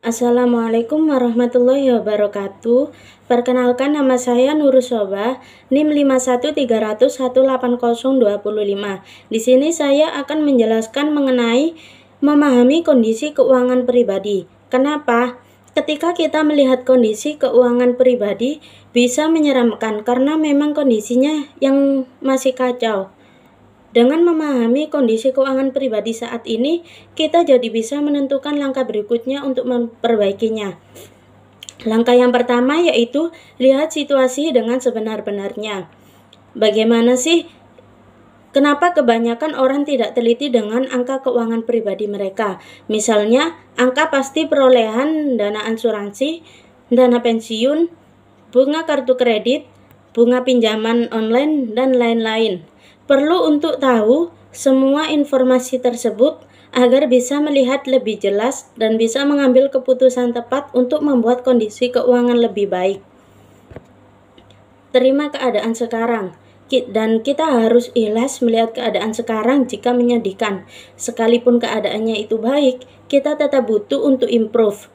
Assalamualaikum warahmatullahi wabarakatuh. Perkenalkan, nama saya Nurusoba, NIM 51300180255. Di sini saya akan menjelaskan mengenai memahami kondisi keuangan pribadi. Kenapa? Ketika kita melihat kondisi keuangan pribadi bisa menyeramkan karena memang kondisinya yang masih kacau. Dengan memahami kondisi keuangan pribadi saat ini, kita jadi bisa menentukan langkah berikutnya untuk memperbaikinya. Langkah yang pertama yaitu lihat situasi dengan sebenar-benarnya. Bagaimana sih? Kenapa kebanyakan orang tidak teliti dengan angka keuangan pribadi mereka? Misalnya, angka pasti perolehan dana asuransi, dana pensiun, bunga kartu kredit, bunga pinjaman online, dan lain-lain. Perlu untuk tahu semua informasi tersebut agar bisa melihat lebih jelas dan bisa mengambil keputusan tepat untuk membuat kondisi keuangan lebih baik. Terima keadaan sekarang, dan kita harus ikhlas melihat keadaan sekarang jika menyedihkan. Sekalipun keadaannya itu baik, kita tetap butuh untuk improve.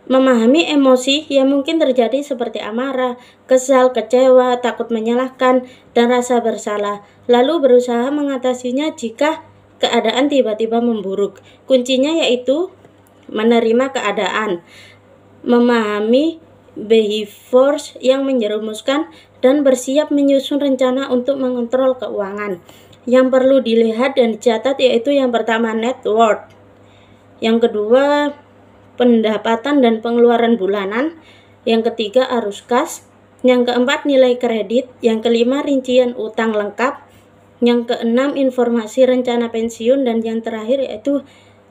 Memahami emosi yang mungkin terjadi seperti amarah, kesal, kecewa, takut menyalahkan, dan rasa bersalah, lalu berusaha mengatasinya jika keadaan tiba-tiba memburuk. Kuncinya yaitu menerima keadaan, memahami behaviors yang menjerumuskan, dan bersiap menyusun rencana untuk mengontrol keuangan. Yang perlu dilihat dan dicatat yaitu yang pertama net worth, yang kedua pendapatan dan pengeluaran bulanan, yang ketiga arus kas, yang keempat nilai kredit, yang kelima rincian utang lengkap, yang keenam informasi rencana pensiun, dan yang terakhir yaitu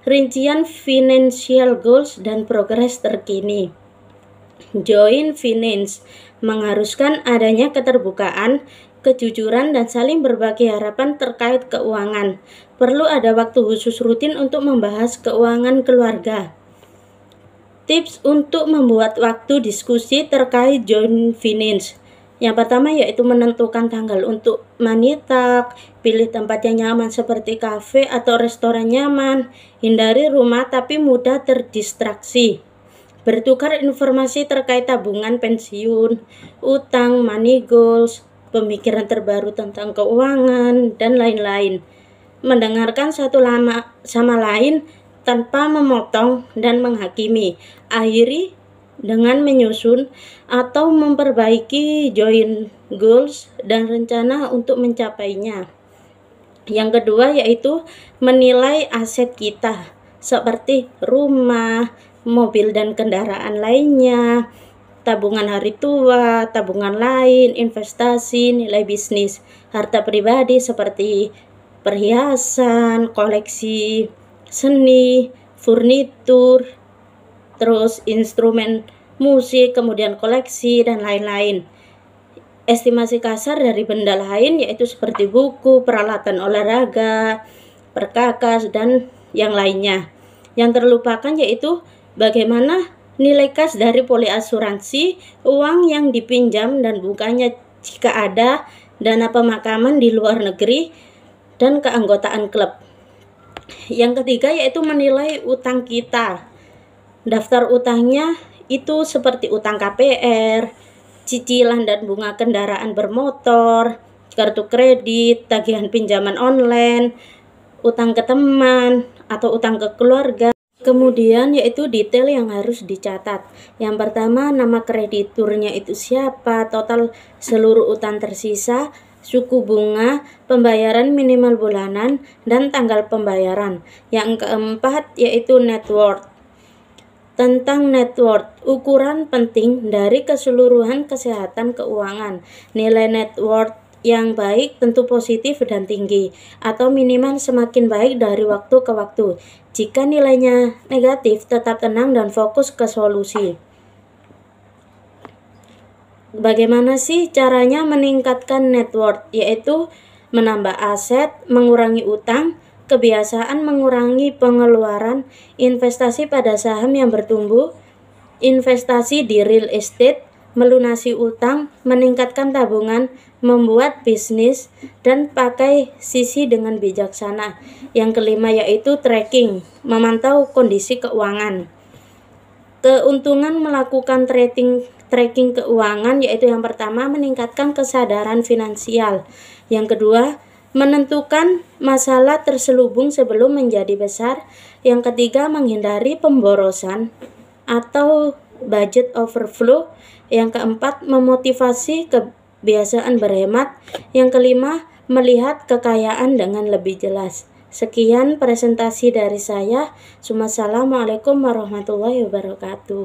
rincian financial goals dan progres terkini. Joint finance mengharuskan adanya keterbukaan, kejujuran, dan saling berbagi harapan terkait keuangan. Perlu ada waktu khusus rutin untuk membahas keuangan keluarga. Tips untuk membuat waktu diskusi terkait joint finance. Yang pertama yaitu menentukan tanggal untuk money talk, pilih tempat yang nyaman seperti kafe atau restoran nyaman, hindari rumah tapi mudah terdistraksi. Bertukar informasi terkait tabungan pensiun, utang, money goals, pemikiran terbaru tentang keuangan, dan lain-lain. Mendengarkan satu sama lain tanpa memotong dan menghakimi. Akhiri dengan menyusun atau memperbaiki joint goals dan rencana untuk mencapainya. Yang kedua yaitu menilai aset kita seperti rumah, mobil dan kendaraan lainnya, tabungan hari tua, tabungan lain, investasi, nilai bisnis, harta pribadi seperti perhiasan, koleksi seni, furnitur, terus instrumen musik, kemudian koleksi, dan lain-lain. Estimasi kasar dari benda lain yaitu seperti buku, peralatan olahraga, perkakas, dan yang lainnya. Yang terlupakan yaitu bagaimana nilai kas dari poli asuransi, uang yang dipinjam dan bunganya jika ada, dana pemakaman di luar negeri, dan keanggotaan klub. Yang ketiga yaitu menilai utang kita. Daftar utangnya itu seperti utang KPR, cicilan dan bunga kendaraan bermotor, kartu kredit, tagihan pinjaman online, utang ke teman atau utang ke keluarga. Kemudian yaitu detail yang harus dicatat. Yang pertama nama krediturnya itu siapa, total seluruh utang tersisa, suku bunga, pembayaran minimal bulanan, dan tanggal pembayaran. Yang keempat yaitu net worth. Tentang net worth, ukuran penting dari keseluruhan kesehatan keuangan. Nilai net worth yang baik tentu positif dan tinggi, atau minimal semakin baik dari waktu ke waktu. Jika nilainya negatif, tetap tenang dan fokus ke solusi. Bagaimana sih caranya meningkatkan net worth? Yaitu menambah aset, mengurangi utang, kebiasaan mengurangi pengeluaran, investasi pada saham yang bertumbuh, investasi di real estate, melunasi utang, meningkatkan tabungan, membuat bisnis, dan pakai sisi dengan bijaksana. Yang kelima yaitu tracking, memantau kondisi keuangan. Keuntungan melakukan tracking keuangan yaitu yang pertama meningkatkan kesadaran finansial, yang kedua menentukan masalah terselubung sebelum menjadi besar, yang ketiga menghindari pemborosan atau budget overflow, yang keempat memotivasi kebiasaan berhemat, yang kelima melihat kekayaan dengan lebih jelas. Sekian presentasi dari saya. Assalamualaikum warahmatullahi wabarakatuh.